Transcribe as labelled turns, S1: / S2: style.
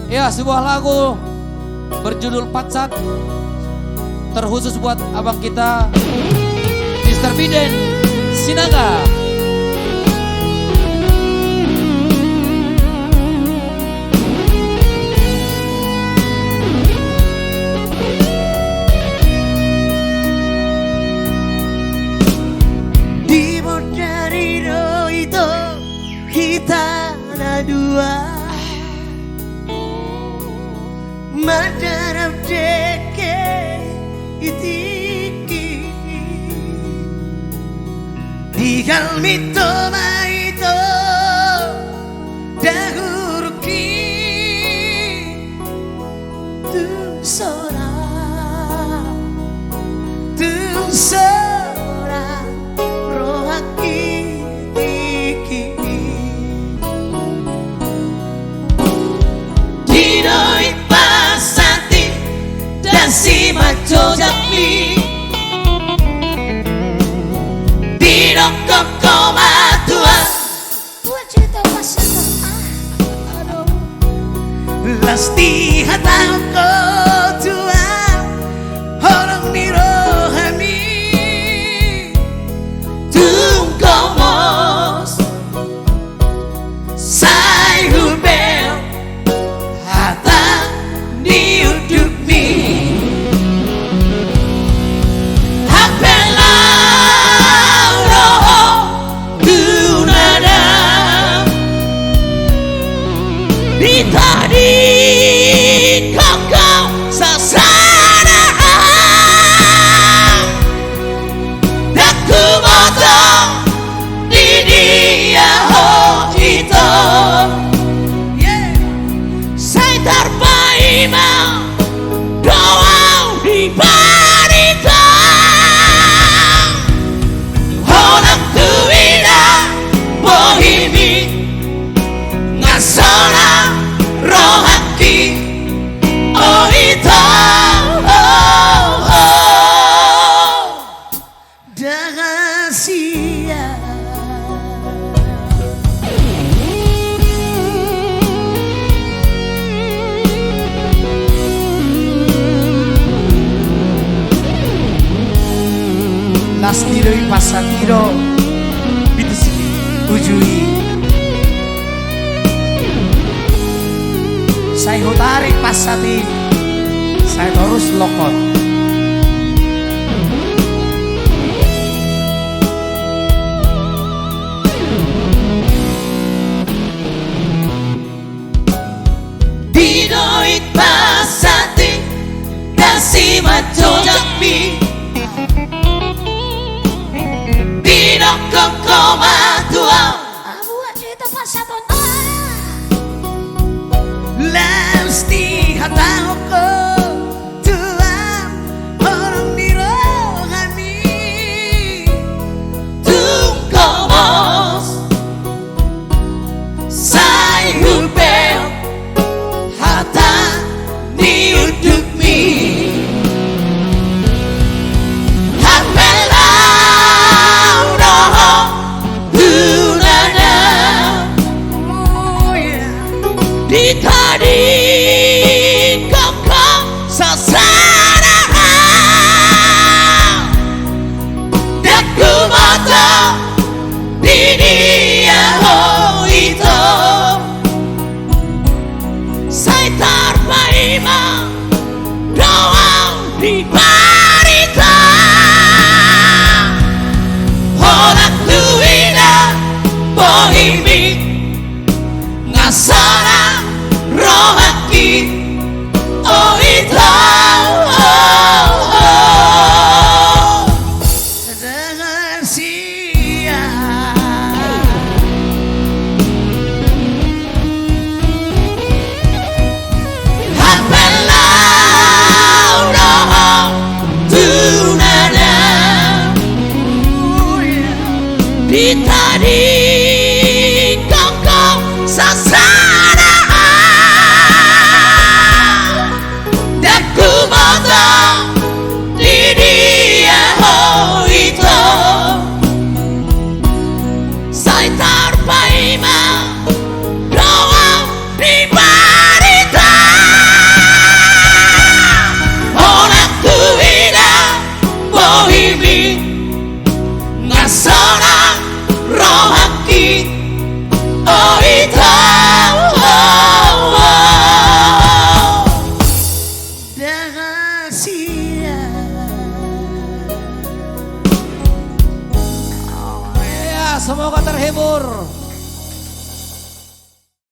S1: Ya, sebuah lagu berjudul Patsat terkhusus buat abang kita Mr. Biden Sinaga.
S2: Di Monterino itu kita ada dua Madarab deke itiki di kalmito maito dahuruki tu sora rohaki tiki dinoit pasati dan si macho jakmi dino koko matua
S3: Buat cerita pasang
S2: lasti hatang ko tua orang ni rohani tungkomos sai hubel hata ni uduk mi hapela roho dunada ditadi kau sasana daku mata di dia ho itu saya terpaima doa di barita orang tuina bohimi ngasona rohaki oh itu rahasia Lastiro y pasatiro bitisi ujui saya tarik pasati saya terus lokot dinoit pasati dasi macho jakmi dino koko matua
S3: Buat cerita pasang
S2: Lesti hatang ko tuam orang di rohani tungkomos sai hubel hata ni uduk mi hapela roho dunada ditadi koko sasana daku mata di dia ho itu saya terpaima doa di barita orang tuina bohimi ngasana rohaki oh itu rahasia hapela roho dunada ditadi koko sasana daku mata di dia ho itu saya terpaima doa di barita
S1: Semoga terhibur.